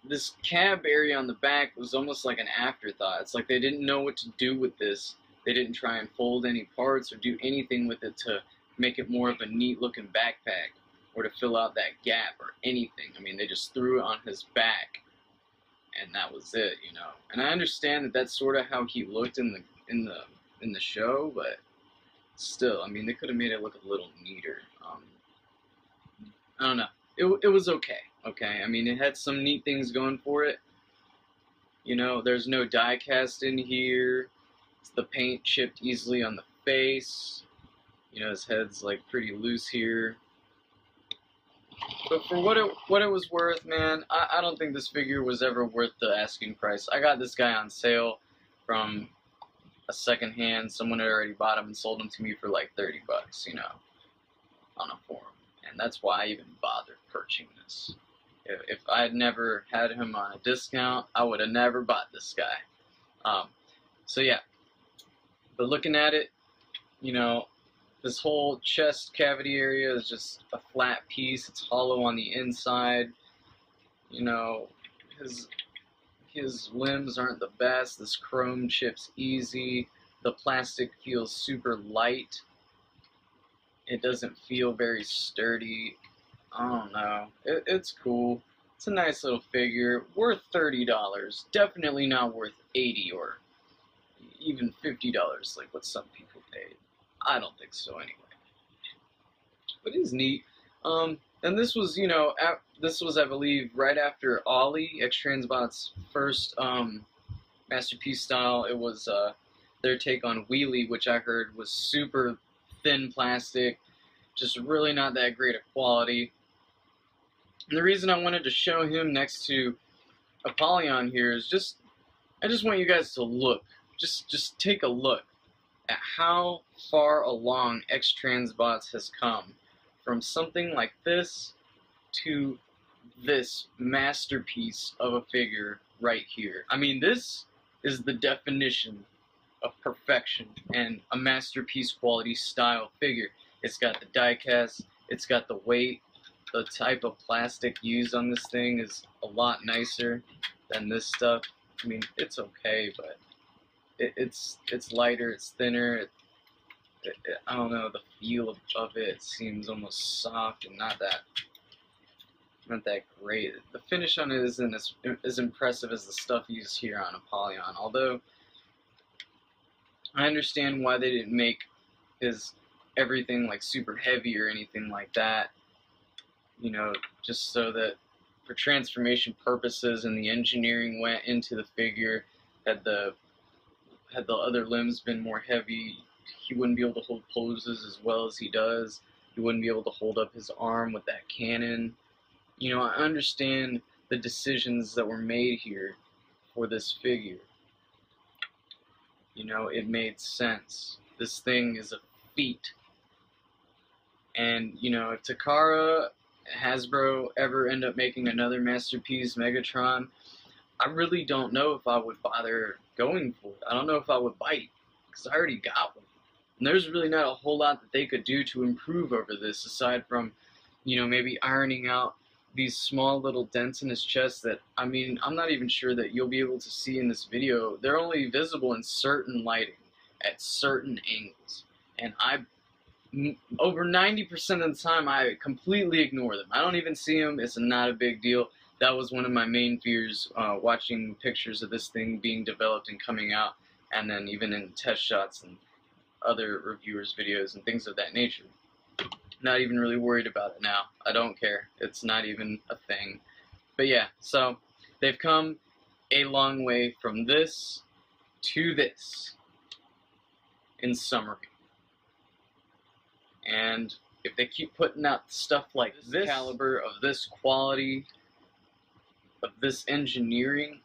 this cab area on the back was almost like an afterthought. It's like they didn't know what to do with this. They didn't try and fold any parts or do anything with it to make it more of a neat looking backpack or to fill out that gap or anything. I mean, they just threw it on his back and that was it, you know. And I understand that that's sort of how he looked in the show, but still, I mean, they could have made it look a little neater. I don't know. It was okay. Okay, I mean, it had some neat things going for it. You know, there's no die cast in here. The paint chipped easily on the face. You know, his head's like pretty loose here. But for what it was worth, man, I don't think this figure was ever worth the asking price. I got this guy on sale from a second hand. Someone had already bought him and sold him to me for like 30 bucks, you know, on a forum. And that's why I even bothered purchasing this. If I had never had him on a discount, I would have never bought this guy. So yeah, but looking at it, you know, this whole chest cavity area is just a flat piece. It's hollow on the inside. You know, his limbs aren't the best. This chrome chips easy. The plastic feels super light. It doesn't feel very sturdy. I don't know. It's cool. It's a nice little figure. Worth $30. Definitely not worth $80 or even $50 like what some people paid. I don't think so anyway. But it's neat. And this was, you know, this was, I believe, right after Ollie, X-Transbots' first Masterpiece style. It was their take on Wheelie, which I heard was super thin plastic, just really not that great of quality. And the reason I wanted to show him next to Apollyon here is I just want you guys to look. Just take a look at how far along X-Transbots has come from something like this to this masterpiece of a figure right here. I mean, this is the definition of perfection and a masterpiece quality style figure. It's got the die cast, it's got the weight, the type of plastic used on this thing is a lot nicer than this stuff. I mean, it's okay, but it's lighter, it's thinner. I don't know, the feel of it seems almost soft and not that great. The finish on it isn't as impressive as the stuff used here on Apollyon, although I understand why they didn't make his everything like super heavy or anything like that. You know, just so that for transformation purposes and the engineering went into the figure, had the other limbs been more heavy, he wouldn't be able to hold poses as well as he does. He wouldn't be able to hold up his arm with that cannon. You know, I understand the decisions that were made here for this figure. You know, it made sense. This thing is a feat. And, you know, if Takara, Hasbro ever end up making another Masterpiece Megatron, I really don't know if I would bother going for it. I don't know if I would bite, because I already got one. And there's really not a whole lot that they could do to improve over this, aside from, you know, maybe ironing out these small little dents in his chest that, I mean, I'm not even sure that you'll be able to see in this video. They're only visible in certain lighting, at certain angles. And over 90% of the time, I completely ignore them. I don't even see them. It's not a big deal. That was one of my main fears, watching pictures of this thing being developed and coming out, and then even in test shots and other reviewers' videos and things of that nature. Not even really worried about it now. I don't care. It's not even a thing. But yeah, so they've come a long way from this to this, in summary. And if they keep putting out stuff like this caliber, of this quality, of this engineering,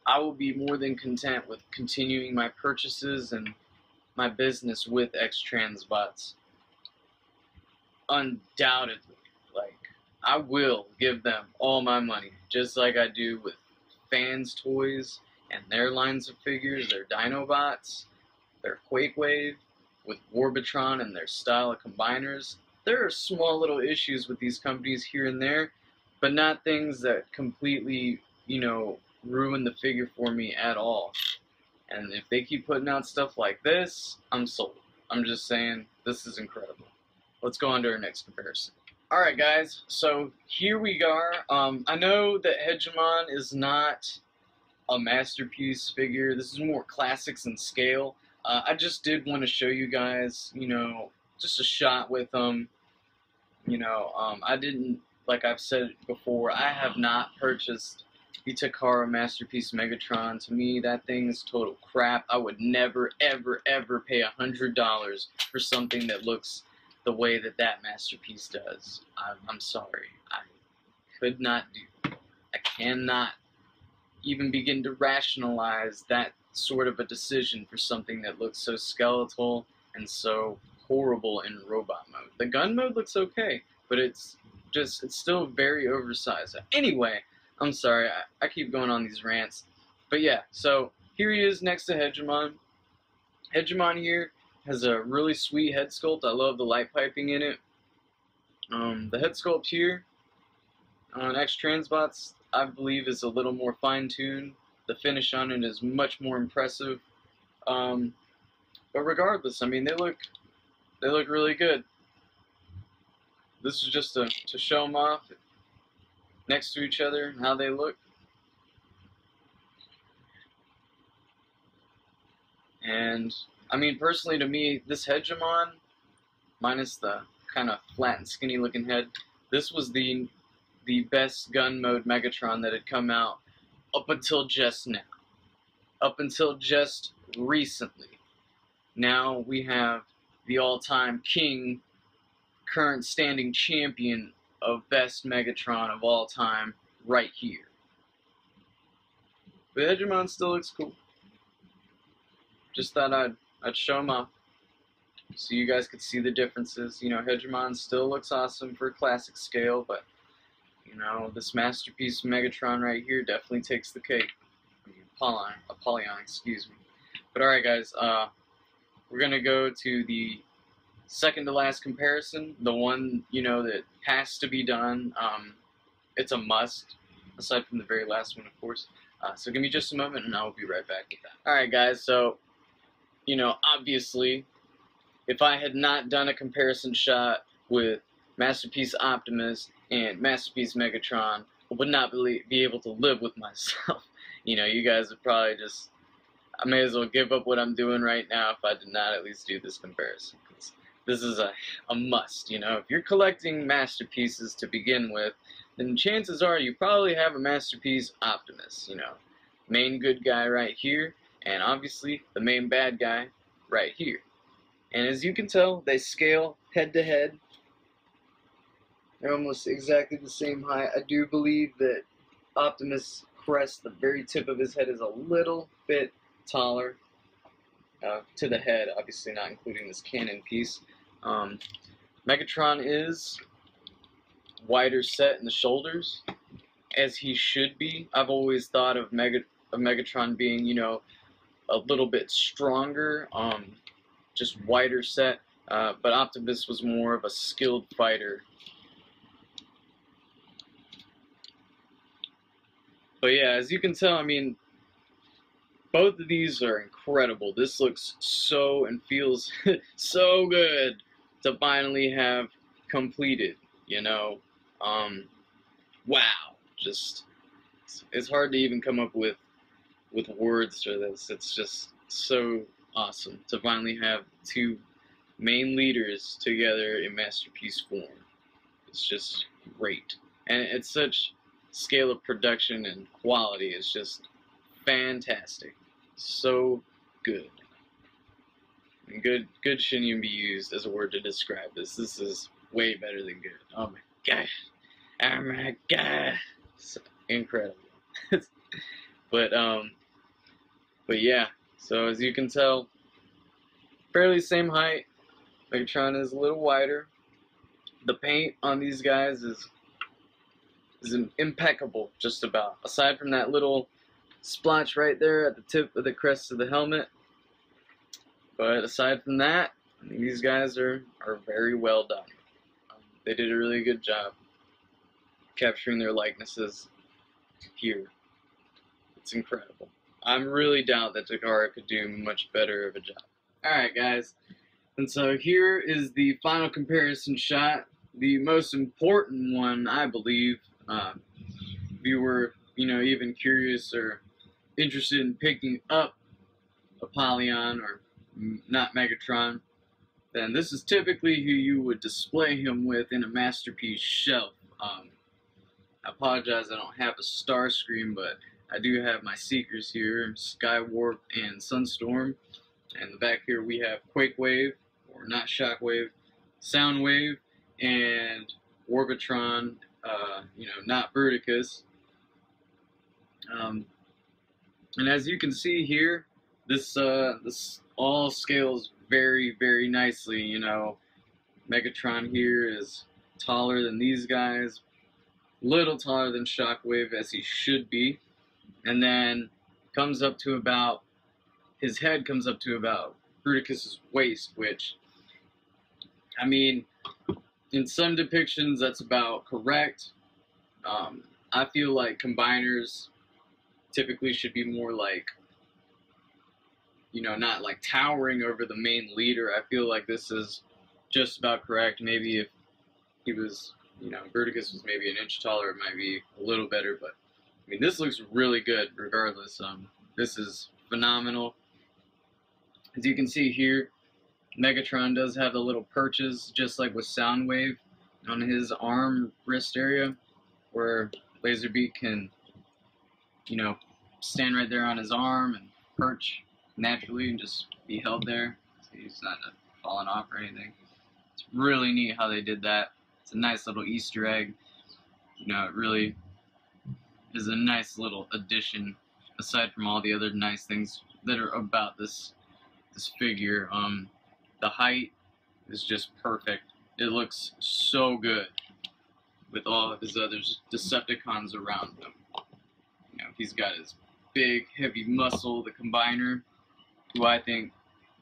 I will be more than content with continuing my purchases and my business with X-Transbots. Undoubtedly. Like, I will give them all my money, just like I do with Fans Toys and their lines of figures, their Dinobots, their Quake Wave, with Warbitron and their style of combiners. There are small little issues with these companies here and there, but not things that completely, ruin the figure for me at all. And if they keep putting out stuff like this, I'm sold. I'm just saying, this is incredible. Let's go on to our next comparison. Alright guys, so here we are. I know that Hegemon is not a masterpiece figure. This is more classics in scale. I just did want to show you guys, just a shot with them. I didn't, like I've said before, I have not purchased the Takara Masterpiece Megatron. To me, that thing is total crap. I would never, ever, ever pay $100 for something that looks the way that that masterpiece does. I'm sorry. I could not do. I cannot even begin to rationalize that sort of a decision for something that looks so skeletal and so horrible in robot mode. The gun mode looks okay, but it's still very oversized. Anyway, I'm sorry, I keep going on these rants. But yeah, so here he is next to Hegemon. Hegemon here has a really sweet head sculpt. I love the light piping in it. The head sculpt here on X-Transbots, I believe, is a little more fine-tuned. The finish on it is much more impressive. But regardless, I mean, they look really good. This is just to show them off next to each other and how they look. And I mean, personally, to me, this Hegemon, minus the kind of flat and skinny looking head, this was the best gun mode Megatron that had come out up until just now. Up until just recently. Now we have the all-time king, current standing champion of best Megatron of all time right here. But Hegemon still looks cool. Just thought I'd show him off so you guys could see the differences. Hegemon still looks awesome for a classic scale, but this masterpiece Megatron right here definitely takes the cake. Apollyon, excuse me. But alright guys, we're gonna go to the second to last comparison, the one, that has to be done. It's a must, aside from the very last one, of course. So give me just a moment and I'll be right back with that. Alright guys, so, obviously, if I had not done a comparison shot with Masterpiece Optimus and Masterpiece Megatron, I would not be able to live with myself. You guys would probably just, I may as well give up what I'm doing right now if I did not at least do this comparison. This is a must, If you're collecting masterpieces to begin with, then chances are you probably have a Masterpiece Optimus, Main good guy right here, and obviously the main bad guy right here. And as you can tell, they scale head to head. They're almost exactly the same height. I do believe that Optimus' crest, the very tip of his head, is a little bit taller to the head, obviously not including this cannon piece. Megatron is wider set in the shoulders, as he should be. I've always thought of Megatron being, a little bit stronger, just wider set, but Optimus was more of a skilled fighter. But yeah, as you can tell, I mean, both of these are incredible. This looks so and feels so good to finally have completed, wow. Just, it's hard to even come up with words for this. It's just so awesome to finally have two main leaders together in masterpiece form. It's just great. And it's such scale of production and quality. It's just fantastic. So good. And good shouldn't even be used as a word to describe this. This is way better than good. Oh my gosh. Oh my god. It's incredible. But yeah. So as you can tell, fairly same height. Megatron is a little wider. The paint on these guys is impeccable, just about. Aside from that little splotch right there at the tip of the crest of the helmet. But aside from that, these guys are very well done. They did a really good job capturing their likenesses here. It's incredible. I'm really doubt that Takara could do much better of a job. Alright guys, and so here is the final comparison shot. The most important one, I believe, if you were, even curious or interested in picking up Apollyon or not Megatron, then this is typically who you would display him with in a masterpiece shelf. I apologize I don't have a star screen, but I do have my Seekers here, Skywarp and Sunstorm. And the back here we have Quakewave, or not Shockwave, Soundwave, and Orbitron, not Bruticus. And as you can see here, this all scales very, very nicely. Megatron here is taller than these guys, little taller than Shockwave, as he should be, and then comes up to about, his head comes up to about Bruticus's waist, which, I mean, in some depictions that's about correct. I feel like combiners typically should be more like, not like towering over the main leader. I feel like this is just about correct. Maybe if he was, Bruticus was maybe an inch taller, it might be a little better, but I mean, this looks really good regardless. This is phenomenal. As you can see here, Megatron does have the little perches, just like with Soundwave, on his arm, wrist area, where Laserbeak can, stand right there on his arm and perch naturally and just be held there, so he's not falling off or anything. It's really neat how they did that. It's a nice little Easter egg. It really is a nice little addition, aside from all the other nice things that are about this figure. The height is just perfect. It looks so good with all of his other Decepticons around him. He's got his big, heavy muscle, the Combiner, who I think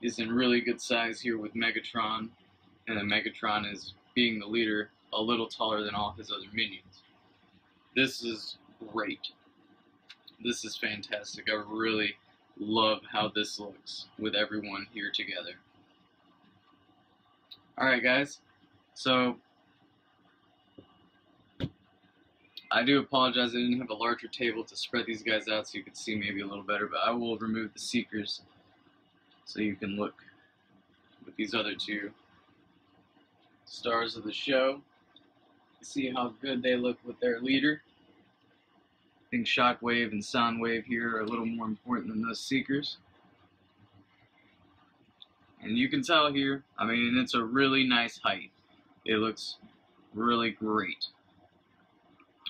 is in really good size here with Megatron, and then Megatron is, being the leader, a little taller than all his other minions. This is great. This is fantastic. I really love how this looks with everyone here together. Alright guys, so I do apologize I didn't have a larger table to spread these guys out so you could see maybe a little better, but I will remove the Seekers so you can look with these other two stars of the show. See how good they look with their leader. I think Shockwave and Soundwave here are a little more important than those Seekers. And you can tell here, I mean, it's a really nice height. It looks really great.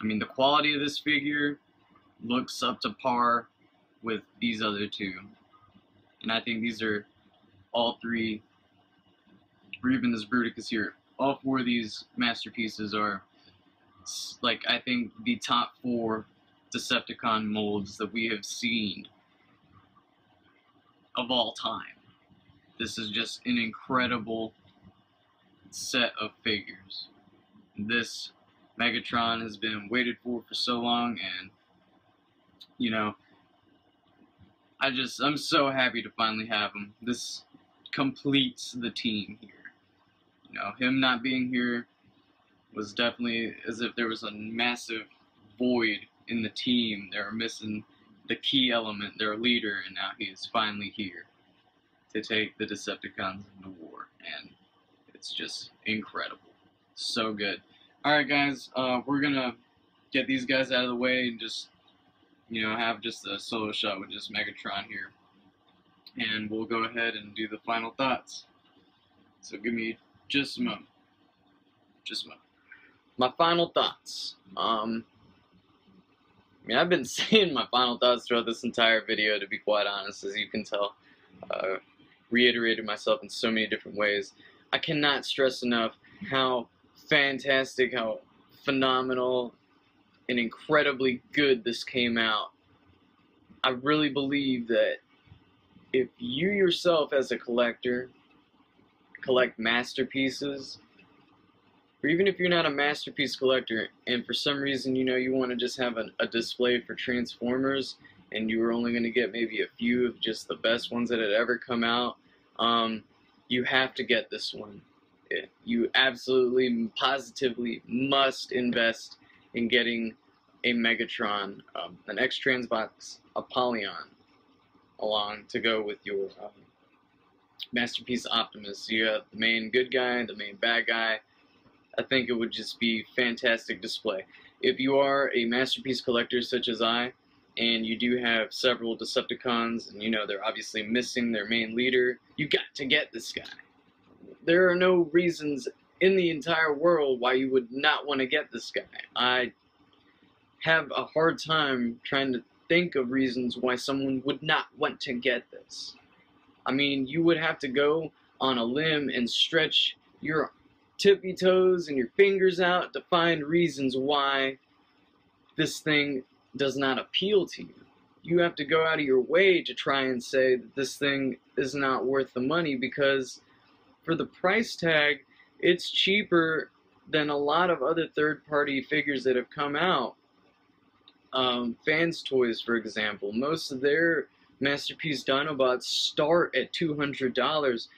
I mean, the quality of this figure looks up to par with these other two. And I think these are all three, or even this Bruticus here, all four of these masterpieces are, like, I think the top 4 Decepticon molds that we have seen of all time. This is just an incredible set of figures. This Megatron has been waited for so long, and I'm so happy to finally have him. This completes the team here. Him not being here was definitely as if there was a massive void in the team. They were missing the key element, their leader, and now he is finally here to take the Decepticons into war, and it's just incredible. So good. Alright guys, we're gonna get these guys out of the way and just, have just a solo shot with just Megatron here. And we'll go ahead and do the final thoughts. So give me just a moment. Just a moment. My final thoughts. We're mean, I've been saying my final thoughts throughout this entire video, to be quite honest, as you can tell. Reiterated myself in so many different ways. I cannot stress enough how fantastic, how phenomenal, and incredibly good this came out. I really believe that if you yourself as a collector collect masterpieces, or even if you're not a masterpiece collector and for some reason you want to just have a display for Transformers and you were only going to get maybe a few of just the best ones that had ever come out, you have to get this one. You absolutely, positively must invest in getting a Megatron, an X-Transbots Apollyon, along to go with your Masterpiece Optimus. You have the main good guy, the main bad guy. I think it would just be fantastic display. If you are a Masterpiece collector such as I, and you do have several Decepticons, and they're obviously missing their main leader, you got to get this guy. There are no reasons in the entire world why you would not want to get this guy. I have a hard time trying to think of reasons why someone would not want to get this. I mean, you would have to go on a limb and stretch your tippy toes and your fingers out to find reasons why this thing does not appeal to you. You have to go out of your way to try and say that this thing is not worth the money, because for the price tag, it's cheaper than a lot of other third-party figures that have come out. Fans Toys, for example, most of their Masterpiece Dinobots start at $200.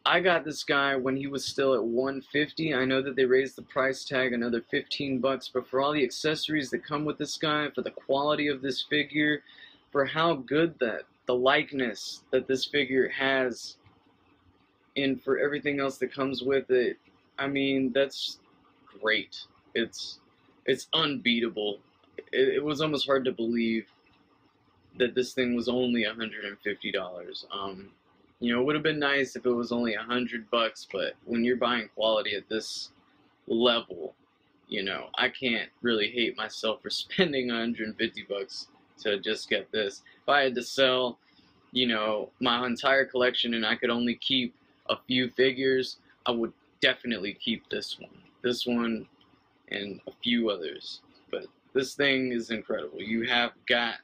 I got this guy when he was still at $150. I know that they raised the price tag another $15, but for all the accessories that come with this guy, for the quality of this figure, for how good the likeness that this figure has, and for everything else that comes with it, I mean, that's great. It's unbeatable. It was almost hard to believe that this thing was only $150. It would have been nice if it was only $100, but when you're buying quality at this level, I can't really hate myself for spending $150 to just get this. If I had to sell, my entire collection and I could only keep a few figures, I would definitely keep this one and a few others. But this thing is incredible. You have got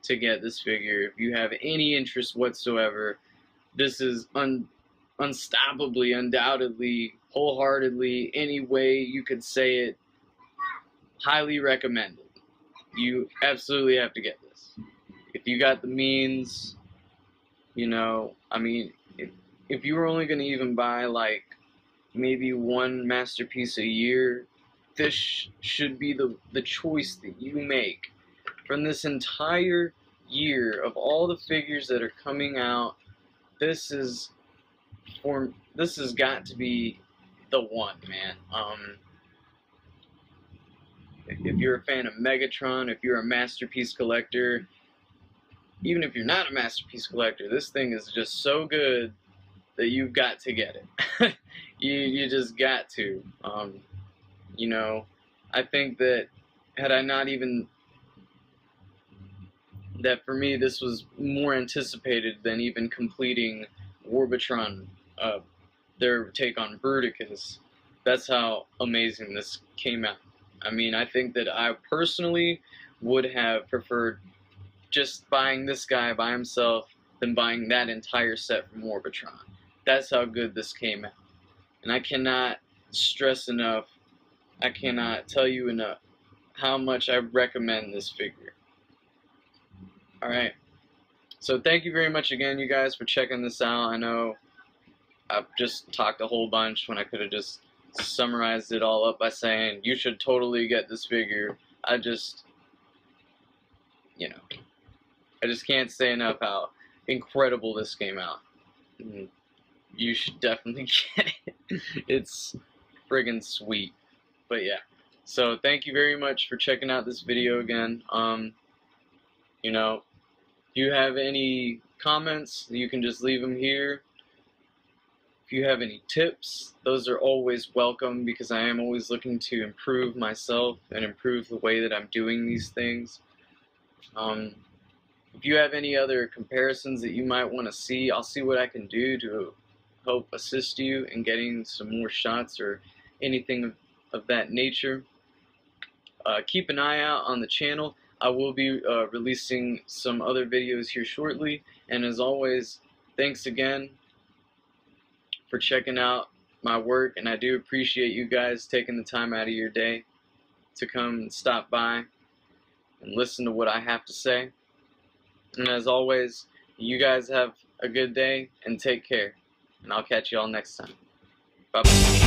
to get this figure if you have any interest whatsoever. This is unstoppably, undoubtedly, wholeheartedly, any way you could say it, highly recommended. You absolutely have to get this. If you got the means, I mean, if you were only going to even buy like maybe one masterpiece a year, this should be the choice that you make. From this entire year of all the figures that are coming out, this has got to be the one, man. If you're a fan of Megatron, if you're a Masterpiece collector, even if you're not a Masterpiece collector, this thing is just so good that you've got to get it. you just got to. I think that had I not even, that for me this was more anticipated than even completing Warbotron, their take on Bruticus. That's how amazing this came out. I mean, I think that I personally would have preferred just buying this guy by himself than buying that entire set from Warbotron. That's how good this came out. And I cannot stress enough, I cannot tell you enough how much I recommend this figure. Alright, so thank you very much again, you guys, for checking this out. I know I've just talked a whole bunch when I could have just summarized it all up by saying you should totally get this figure. I just can't say enough how incredible this came out. You should definitely get it. It's friggin' sweet. But yeah, so thank you very much for checking out this video again. If you have any comments, you can just leave them here. If you have any tips, those are always welcome, because I am always looking to improve myself and improve the way that I'm doing these things. If you have any other comparisons that you might want to see, I'll see what I can do to help assist you in getting some more shots or anything of that nature. Keep an eye out on the channel. I will be releasing some other videos here shortly, and as always, thanks again for checking out my work, and I do appreciate you guys taking the time out of your day to come and stop by and listen to what I have to say. And as always, you guys have a good day and take care, and I'll catch you all next time. Bye-bye.